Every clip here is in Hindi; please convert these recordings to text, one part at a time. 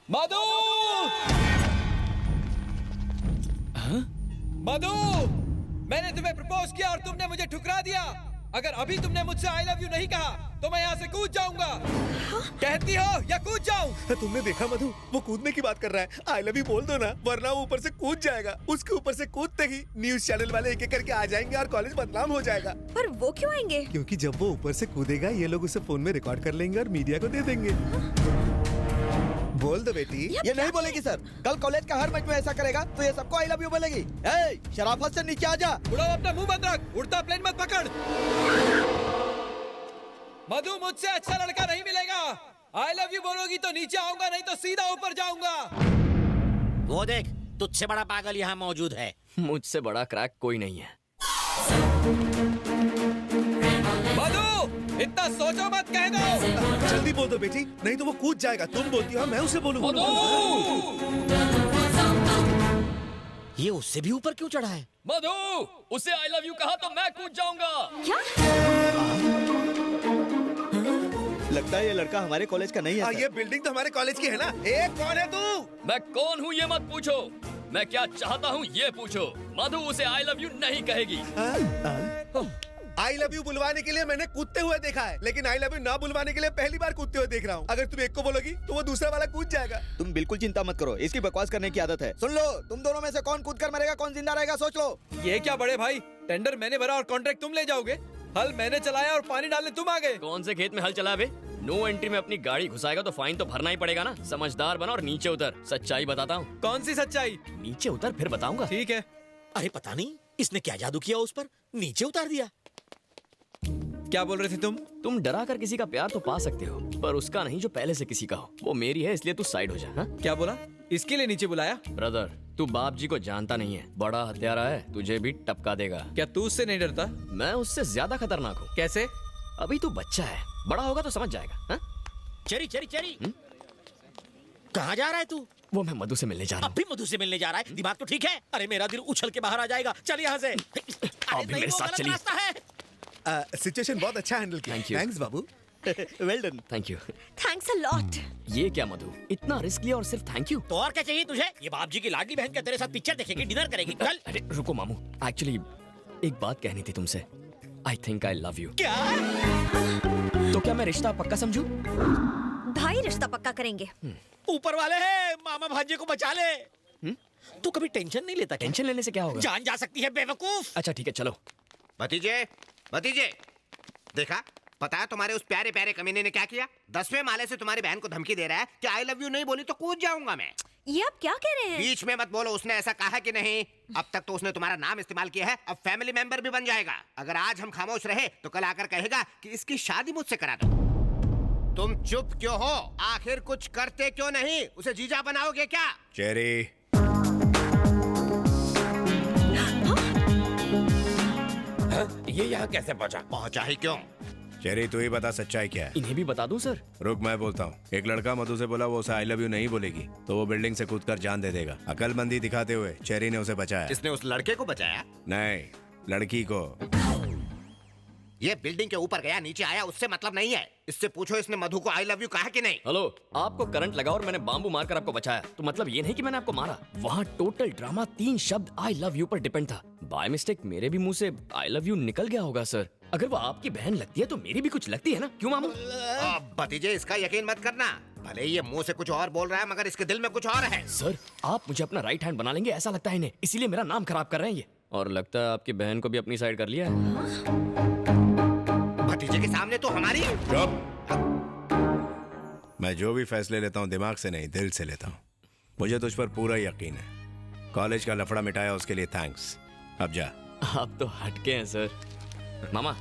मधु! मधु! मैंने तुम्हें प्रपोज किया और तुमने मुझे ठुकरा दिया। अगर अभी तुमने मुझसे आई लव यू नहीं कहा तो मैं यहाँ से कूद जाऊंगा। कहती हो या कूद जाऊं? तुमने देखा मधु, वो कूदने की बात कर रहा है। आई लव यू बोल दो ना, वरना वो ऊपर से कूद जाएगा। उसके ऊपर से कूदते ही न्यूज चैनल वाले एक एक करके आ जाएंगे और कॉलेज बदनाम हो जाएगा। पर वो क्यों आएंगे? क्योंकि जब वो ऊपर से कूदेगा ये लोग उसे फोन में रिकॉर्ड कर लेंगे और मीडिया को दे देंगे। बोल दो बेटी। ये नहीं बोलेगी सर। कल कॉलेज का हर मैच में ऐसा करेगा तो ये सबको आई लव यू बोलेगी। ए, शराफत से नीचे आ जा। उड़ाओ, अपना मुंह बंद रख। उड़ता प्लेन मत पकड़। मधु, मुझसे अच्छा लड़का नहीं मिलेगा। आई लव यू बोलोगी तो नीचे आऊंगा, नहीं तो सीधा ऊपर जाऊंगा। वो देख, तुझसे बड़ा पागल यहाँ मौजूद है। मुझसे बड़ा क्रैक कोई नहीं है। मधु, इतना सोचो मत, कह दो। जल्दी बोल दो बेटी, नहीं तो वो कूद जाएगा। तुम बोलती हो मैं उसे बोलूँ। ये उससे भी ऊपर क्यों चढ़ा है? मधु, उसे आई लव यू कहा तो मैं कूद जाऊंगा। क्या? लगता है ये लड़का हमारे कॉलेज का नहीं है सर। ये बिल्डिंग तो हमारे कॉलेज की है ना। ए, कौन है तू? मैं कौन हूँ ये मत पूछो, मैं क्या चाहता हूँ ये पूछो। मधु उसे आई लव यू नहीं कहेगी। आई लव यू बुलवाने के लिए मैंने कूदते हुए देखा है, लेकिन आई लव यू ना बुलवाने के लिए पहली बार कूदते हुए देख रहा हूँ। अगर तुम एक को बोलोगी तो वो दूसरा वाला कूद जाएगा। तुम बिल्कुल चिंता मत करो, इसकी बकवास करने की आदत है। सुन लो, तुम दोनों में से कौन कूद कर मरेगा, कौन जिंदा रहेगा, सोच लो। ये क्या बड़े भाई, टेंडर मैंने भरा और कॉन्ट्रैक्ट तुम ले जाओगे। हल मैंने चलाया और पानी डालने तुम आ गए। कौन से खेत में हल चला बे? नो एंट्री में अपनी गाड़ी घुसाएगा तो फाइन तो भरना ही पड़ेगा ना। समझदार बना और नीचे उतर। सच्चाई बताता हूँ। कौन सी सच्चाई? नीचे उतर फिर बताऊंगा। ठीक है। अरे पता नहीं इसने क्या जादू किया, उस पर नीचे उतार दिया। क्या बोल रहे थे तुम? तुम डरा कर किसी का प्यार तो पा सकते हो, पर उसका नहीं जो पहले से किसी का हो। वो मेरी है, इसलिए तू साइड हो जा। हाँ? क्या बोला? इसके लिए नीचे बुलाया? ब्रदर, तू बाप जी को जानता नहीं है। बड़ा हत्यारा है, तुझे भी टपका देगा। क्या तू उससे नहीं डरता? मैं उससे ज्यादा खतरनाक हूँ। कैसे? अभी तू बच्चा है, बड़ा होगा तो समझ जाएगा। हाँ? चरी चरी चरी, कहाँ जा रहा है तू? वो मैं मधु से मिलने जा रहा अब भी मधु से मिलने जा रहा है? दिमाग तो ठीक है? अरे मेरा दिल उछल के बाहर आ जाएगा। चल यहाँ से। अरे भी नहीं, मेरे वो साथ गलत चलिए। रास्ता है। सिचुएशन बहुत अच्छा हैंडल किया। Thank you. Thanks Babu. Well done. Thank you. Thanks a lot. ये क्या मधु, इतना रिस्क लिया और सिर्फ थैंक यू? तो और क्या चाहिए तुझे? ये बाप जी की लाडली बहन क्या तेरे साथ पिक्चर देखेगी, डिनर करेगी? चल। अरे रुको मामू, एक्चुअली एक बात कहनी थी तुमसे। I think I love you. क्या? तो क्या मैं रिश्ता पक्का समझूं? भाई रिश्ता पक्का करेंगे। ऊपर वाले हैं, मामा भांजे को बचा ले। तू कभी टेंशन नहीं लेता क्या? टेंशन लेने से क्या होगा? जान जा सकती है बेवकूफ। अच्छा ठीक है, चलो। भतीजे, भतीजे, देखा? पता है तुम्हारे उस प्यारे प्यारे कमीने ने क्या किया? 10वें माले से तुम्हारी बहन को धमकी दे रहा है कि आई लव यू नहीं बोली तो कूद जाऊंगा मैं। ये आप क्या कह रहे हैं? बीच में मत बोलो, उसने ऐसा कहा कि नहीं। अब तक तो उसने तुम्हारा नाम इस्तेमाल किया है, अब फैमिली मेंबर भी बन जाएगा। अगर आज हम खामोश रहे तो कल आकर कहेगा कि इसकी शादी मुझसे करा दो। तुम चुप क्यों हो? आखिर कुछ करते क्यों नहीं? उसे जीजा बनाओगे क्या? चेरी, ये यहाँ कैसे पहुँचा? पहुंचा ही क्यों? चेरी तू ही बता सच्चाई क्या है। इन्हें भी बता दूं सर? रुक, मैं बोलता हूँ। एक लड़का मधु से बोला वो उसे आई लव यू नहीं बोलेगी तो वो बिल्डिंग से कूदकर जान दे देगा। अकलमंदी दिखाते हुए चेरी ने उसे बचाया। इसने उस लड़के को बचाया? नहीं, लड़की को। ये बिल्डिंग के ऊपर गया नीचे आया उससे मतलब नहीं है। इससे पूछो इसने मधु को आई लव यू कहा कि नहीं। हेलो, आपको करंट लगा और मैंने बांबू मारकर आपको बचाया, तो मतलब ये नहीं कि मैंने आपको मारा। वहाँ टोटल ड्रामा 3 शब्द आई लव यू पर डिपेंड था। बाय मिस्टेक मेरे भी मुंह से आई लव यू निकल गया होगा सर। अगर वो आपकी बहन लगती है तो मेरी भी कुछ लगती है ना, क्यों मामू? भतीजे, इसका यकीन मत करना। भले ही ये मुंह से कुछ और बोल रहा है मगर इसके दिल में कुछ और है। सर, आप मुझे अपना राइट हैंड बना लेंगे ऐसा लगता है इन्हें, इसीलिए मेरा नाम खराब कर रहे हैं ये। और लगता है आपकी बहन को भी अपनी साइड कर लिया है। भतीजे के सामने तो हमारी। मैं जो भी फैसले लेता हूँ दिमाग से नहीं, दिल से लेता हूँ। मुझे तुझ पर पूरा यकीन है। कॉलेज का लफड़ा मिटाया उसके लिए थैंक्स। अब जा। आप तो हटके हैं सर। मामा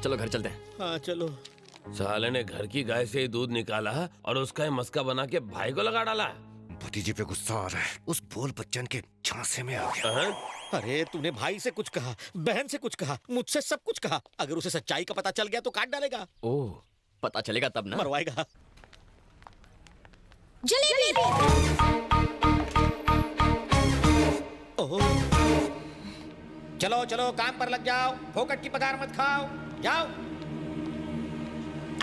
चलो घर चलते हैं। हाँ चलो। साले ने घर की गाय से ही दूध निकाला और उसका ही मस्का बना के भाई को लगा डाला। भतीजे पे गुस्सा आ रहा है। उस बोल बच्चन के झांसे में आ गया। अरे तूने भाई से कुछ कहा, बहन से कुछ कहा, मुझसे सब कुछ कहा। अगर उसे सच्चाई का पता चल गया तो काट डालेगा। ओह, पता चलेगा तब ना। मरवाएगा। जलेबी। ओह, चलो चलो काम पर लग जाओ, फोकट की पगार मत खाओ। जाओ।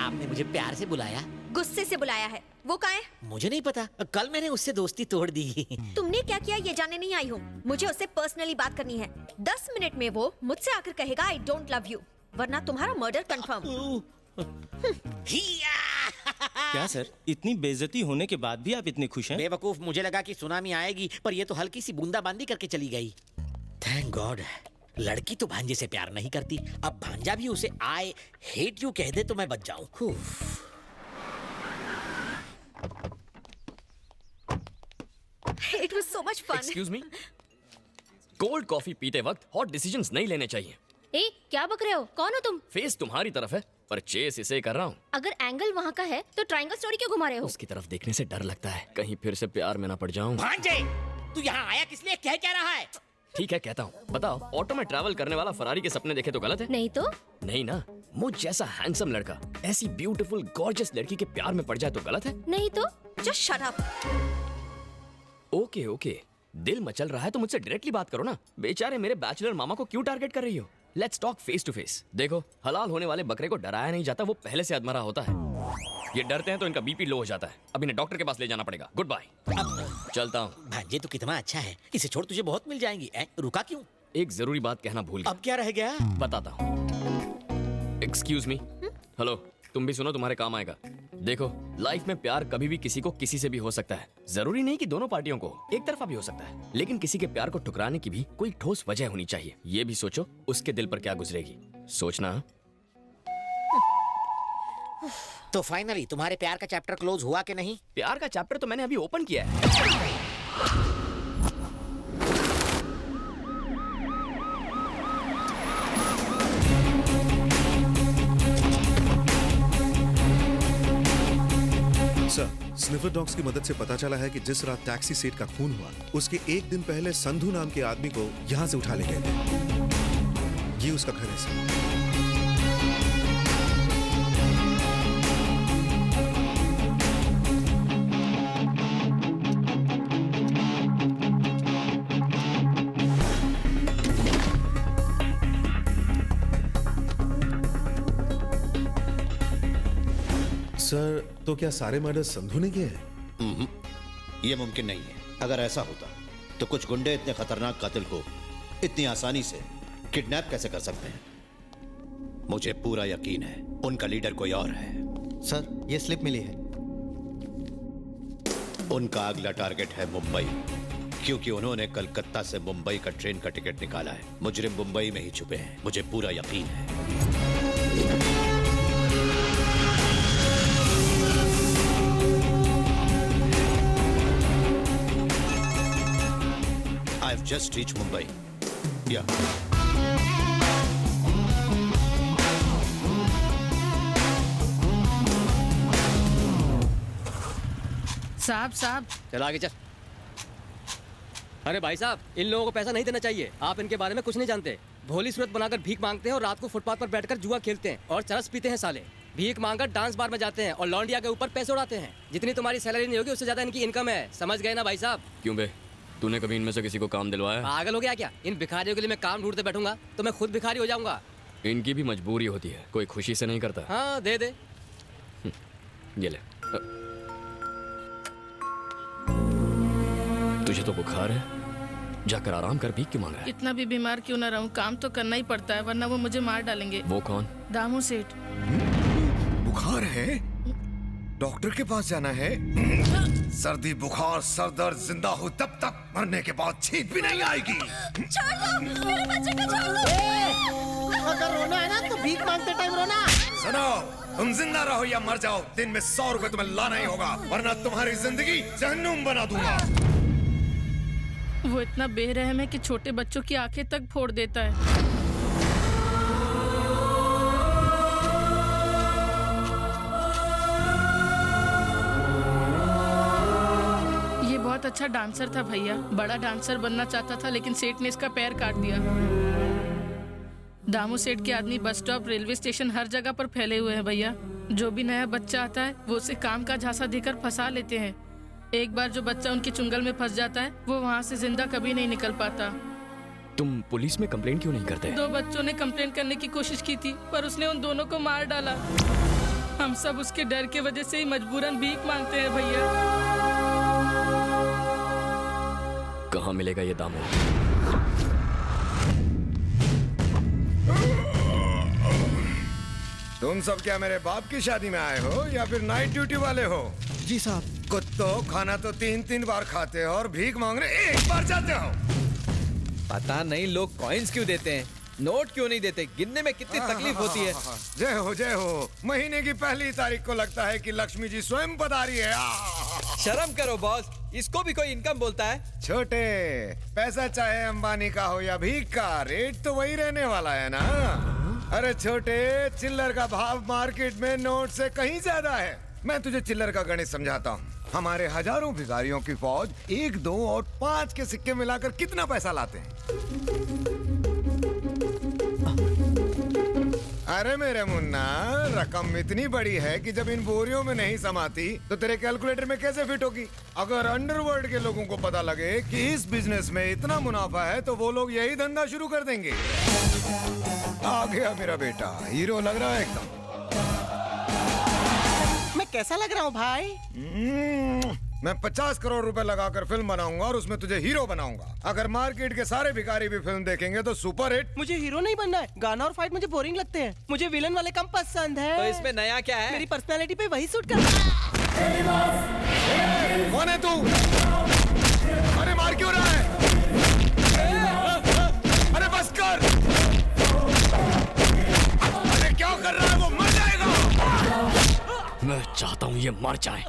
आपने मुझे प्यार से बुलाया? गुस्से से बुलाया है। वो कहाँ है? मुझे नहीं पता, कल मैंने उससे दोस्ती तोड़ दी। तुमने क्या किया ये जानने नहीं आई हूँ। मुझे उससे पर्सनली बात करनी है। 10 मिनट में वो मुझसे आकर कहेगा आई डोंट लव यू, वरना तुम्हारा मर्डर कंफर्म। क्या सर, इतनी बेइज्जती होने के बाद भी आप इतने खुश हैं? बेवकूफ, मुझे लगा कि सुनामी आएगी, पर ये तो हल्की सी बूंदाबांदी करके चली गई। Thank God. लड़की तो भांजे से प्यार नहीं करती, अब भांजा भी उसे आई हेट यू कह दे तो मैं बच जाऊं। It was so much fun. Excuse me, cold coffee पीते वक्त हॉट डिसीजंस नहीं लेने चाहिए। ए, क्या बक रहे हो? कौन हो तुम? फेस तुम्हारी तरफ है पर चेस इसे कर रहा हूँ। अगर एंगल वहाँ का है तो ट्रायंगल स्टोरी क्यों घुमा रहे हो? उसकी तरफ देखने से डर लगता है, कहीं फिर से प्यार में ना पड़ जाऊं। भांजे, तू यहाँ आया किस लिए? कह क्या रहा है? ठीक है कहता हूँ, बताओ ऑटो में ट्रैवल करने वाला फरारी के सपने देखे तो गलत है? नहीं तो? नहीं ना, मुझ जैसा हैंडसम लड़का ऐसी ब्यूटीफुल गॉर्जियस लड़की के प्यार में पड़ जाए तो गलत है? नहीं तो? Just shut up. Okay okay, दिल मचल रहा है तो मुझसे डायरेक्टली बात करो ना। बेचारे मेरे बैचलर मामा को क्यों टारगेट कर रही हो? Let's talk face to face. देखो, हलाल होने वाले बकरे को डराया नहीं जाता, वो पहले से अधमरा होता है। ये डरते हैं तो इनका बीपी लो हो जाता है। अब इन्हें डॉक्टर के पास ले जाना पड़ेगा। गुड बाय, चलता हूँ। भांजे तो कितना अच्छा है, इसे छोड़ तुझे बहुत मिल जाएंगी। रुका क्यों? एक जरूरी बात कहना भूल गया। अब क्या रह गया? बताता हूँ। एक्सक्यूज मी, हेलो, तुम भी सुनो, तुम्हारे काम आएगा। देखो, लाइफ में प्यार कभी भी किसी को किसी से भी हो सकता है। जरूरी नहीं कि दोनों पार्टियों को, एक तरफा भी हो सकता है। लेकिन किसी के प्यार को ठुकराने की भी कोई ठोस वजह होनी चाहिए। ये भी सोचो उसके दिल पर क्या गुजरेगी। सोचना। तो फाइनली तुम्हारे प्यार का चैप्टर क्लोज हुआ कि नहीं? प्यार का चैप्टर तो मैंने अभी ओपन किया है। सर, स्निफर डॉग्स की मदद से पता चला है कि जिस रात टैक्सी सेठ का खून हुआ, उसके एक दिन पहले संधू नाम के आदमी को यहाँ से उठा ले गए थे। ये उसका घर है सर। सर, तो क्या सारे मर्डर संधू ने किए हैं? ये मुमकिन नहीं है। अगर ऐसा होता तो कुछ गुंडे इतने खतरनाक कातिल को इतनी आसानी से किडनैप कैसे कर सकते हैं? मुझे पूरा यकीन है उनका लीडर कोई और है। सर, ये स्लिप मिली है। उनका अगला टारगेट है मुंबई, क्योंकि उन्होंने कलकत्ता से मुंबई का ट्रेन का टिकट निकाला है। मुजरिम मुंबई में ही छुपे हैं, मुझे पूरा यकीन है। I've just reached Mumbai. Yeah. साहब चल आगे चल। अरे भाई साहब, इन लोगों को पैसा नहीं देना चाहिए। आप इनके बारे में कुछ नहीं जानते। भोली सूरत बनाकर भीख मांगते हैं और रात को फुटपाथ पर बैठकर जुआ खेलते हैं और चरस पीते हैं साले। भीख मांगकर डांस बार में जाते हैं और लौंडिया के ऊपर पैसे उड़ाते हैं। जितनी तुम्हारी सैलरी नहीं होगी उससे ज्यादा इनकी इनकम है। समझ गए ना भाई साहब? क्यों बे, तूने कभी इनमें से किसी को काम दिलवाया? पागल हो गया क्या? इन भिखारियों के लिए मैं काम ढूंढते बैठूंगा तो मैं खुद भिखारी हो जाऊंगा। इनकी भी मजबूरी होती है, कोई खुशी से नहीं करता। हाँ दे दे, ये ले। तुझे तो बुखार है, जाकर आराम कर, भीख क्यों मांग रहा है? इतना भी बीमार क्यों ना रहूं, काम तो करना ही पड़ता है वरना वो मुझे मार डालेंगे। वो कौन? दामू सेठ। बुखार है? डॉक्टर के पास जाना है? सर्दी बुखार सर दर्द जिंदा हो तब तक, मरने के बाद छींक भी नहीं आएगी। छोड़ दो, मेरे बच्चे को छोड़ दो। अगर रोना है ना तो भीख मांगते टाइम रोना। सुनो, तुम जिंदा रहो या मर जाओ, दिन में 100 रुपए तुम्हें लाना ही होगा, वरना तुम्हारी जिंदगी जहन्नुम बना दूंगा। वो इतना बेरहम है कि छोटे बच्चों की आंखें तक फोड़ देता है। ये बहुत अच्छा डांसर था भैया, बड़ा डांसर बनना चाहता था लेकिन सेठ ने इसका पैर काट दिया। दामू सेठ के आदमी बस स्टॉप, रेलवे स्टेशन, हर जगह पर फैले हुए हैं भैया। जो भी नया बच्चा आता है वो उसे काम का झांसा देकर फंसा लेते हैं। एक बार जो बच्चा उनके चुंगल में फंस जाता है वो वहाँ से जिंदा कभी नहीं निकल पाता। तुम पुलिस में कंप्लेंट क्यों नहीं करते? 2 बच्चों ने कंप्लेंट करने की कोशिश की थी पर उसने उन दोनों को मार डाला। हम सब उसके डर के वजह से ही मजबूरन भीख मांगते हैं भैया। कहाँ मिलेगा ये दामू? तुम सब क्या मेरे बाप की शादी में आए हो या फिर नाइट ड्यूटी वाले हो? जी साहब। कुत्तो, खाना तो 3-3 बार खाते हो और भीख मांगने एक बार जाते हो। पता नहीं लोग कॉइन्स क्यों देते हैं, नोट क्यों नहीं देते? गिनने में कितनी तकलीफ होती है। जय हो जय हो। महीने की पहली तारीख को लगता है कि लक्ष्मी जी स्वयं पधारी है। शर्म करो बॉस, इसको भी कोई इनकम बोलता है? छोटे, पैसा चाहे अंबानी का हो या भीख का, रेट तो वही रहने वाला है ना। अरे छोटे, चिल्लर का भाव मार्केट में नोट से कहीं ज्यादा है। मैं तुझे चिल्लर का गणित समझाता हूँ। हमारे हजारों भिखारियों की फौज 1, 2 और 5 के सिक्के मिलाकर कितना पैसा लाते हैं? अरे मेरे मुन्ना, रकम इतनी बड़ी है कि जब इन बोरियों में नहीं समाती तो तेरे कैलकुलेटर में कैसे फिट होगी? अगर अंडरवर्ल्ड के लोगों को पता लगे कि इस बिजनेस में इतना मुनाफा है तो वो लोग यही धंधा शुरू कर देंगे। आ गया मेरा बेटा, हीरो लग रहा है एकदम। मैं कैसा लग रहा हूँ भाई? मैं 50 करोड़ रुपए लगाकर फिल्म बनाऊंगा और उसमें तुझे हीरो बनाऊंगा। अगर मार्केट के सारे भिखारी भी फिल्म देखेंगे तो सुपर हिट। मुझे हीरो नहीं बनना है, गाना और फाइट मुझे बोरिंग लगते हैं। मुझे विलन वाले कम पसंद है। तो इसमें नया क्या है? मेरी पर्सनालिटी पे वही सूट करता है। कौन है तू? अरे मार क्यों रहा है? अरे बस कर। अरे क्या कर रहा है? वो मर जाएगा। मैं चाहता हूँ ये मर जाए।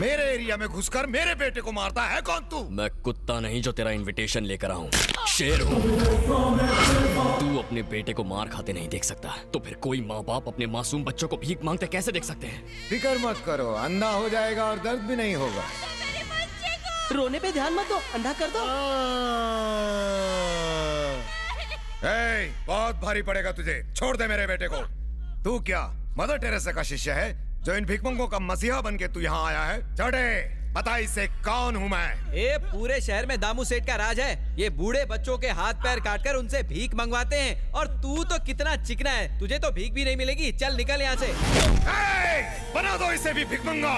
मेरे एरिया में घुसकर मेरे बेटे को मारता है कौन तू? मैं कुत्ता नहीं जो तेरा इनविटेशन लेकर आऊं, शेर हूँ। तू अपने बेटे को मार खाते नहीं देख सकता, तो फिर कोई माँ बाप अपने मासूम बच्चों को भीख मांगते कैसे देख सकते हैं? फिक्र मत करो, अंधा हो जाएगा और दर्द भी नहीं होगा। रोने पे ध्यान मत दो, अंधा कर दो। बहुत भारी पड़ेगा तुझे, छोड़ दे मेरे बेटे को। तू क्या मदर टेरेसा का शिष्य है जो इन भिखमंगों का मसीहा बन के तू यहाँ आया है? चढ़े, बता इसे कौन हूँ मैं? ये पूरे शहर में दामू सेठ का राज है। ये बूढ़े बच्चों के हाथ पैर काटकर उनसे भीख मंगवाते हैं। और तू तो कितना चिकना है, तुझे तो भीख भी नहीं मिलेगी। चल निकल यहाँ से। बना दो इसे भी भिखमंगा।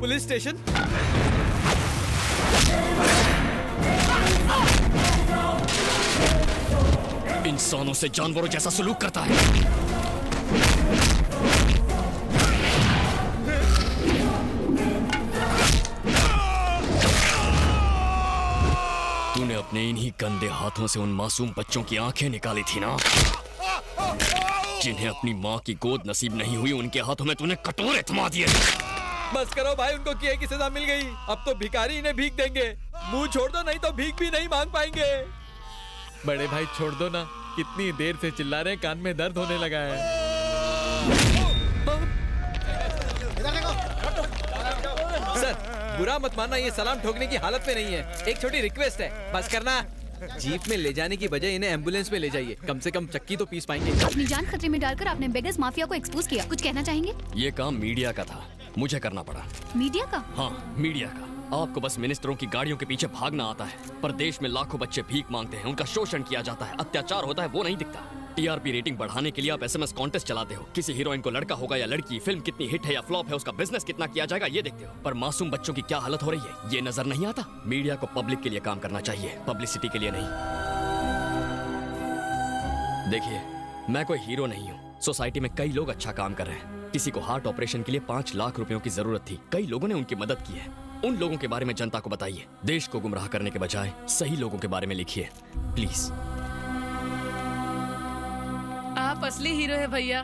Police station. इंसानों से जानवरों जैसा सलूक करता है। तूने अपने इन्हीं गंदे हाथों से उन मासूम बच्चों की आंखें निकाली थी ना, जिन्हें अपनी माँ की गोद नसीब नहीं हुई। उनके हाथों में तूने कटोरे थमा दिए। बस करो भाई, उनको किए की सजा मिल गई। अब तो भिखारी इन्हें भीख देंगे। मुंह छोड़ दो, नहीं तो भीख भी नहीं मांग पाएंगे। बड़े भाई छोड़ दो ना, कितनी देर से चिल्ला रहे हैं, कान में दर्द होने लगा है। सर बुरा मत मानना, ये सलाम ठोकने की हालत में नहीं है। एक छोटी रिक्वेस्ट है, बस करना। जीप में ले जाने की बजाय इन्हें एम्बुलेंस में ले जाइए, कम से कम चक्की तो पीस पाएंगे। अपनी जान खतरे में डालकर आपने बेगस माफिया को एक्सपोज किया, कुछ कहना चाहेंगे? ये काम मीडिया का था, मुझे करना पड़ा। मीडिया का? हाँ, मीडिया का। आपको बस मिनिस्टरों की गाड़ियों के पीछे भागना आता है, पर देश में लाखों बच्चे भीख मांगते हैं, उनका शोषण किया जाता है, अत्याचार होता है, वो नहीं दिखता। टीआरपी रेटिंग बढ़ाने के लिए आप एसएमएस कॉन्टेस्ट चलाते हो, किसी हीरोइन को लड़का होगा या लड़की, फिल्म कितनी हिट है या फ्लॉप है, उसका बिजनेस कितना किया जाएगा ये देखते हो, पर मासूम बच्चों की क्या हालत हो रही है ये नजर नहीं आता। मीडिया को पब्लिक के लिए काम करना चाहिए, पब्लिसिटी के लिए नहीं। देखिए, मैं कोई हीरो नहीं हूँ, सोसाइटी में कई लोग अच्छा काम कर रहे हैं। किसी को हार्ट ऑपरेशन के लिए 5 लाख रुपयों की जरूरत थी, कई लोगों ने उनकी मदद की है। उन लोगों के बारे में जनता को बताइए, देश को गुमराह करने के बजाय सही लोगों के बारे में लिखिए प्लीज। आप असली हीरो है भैया।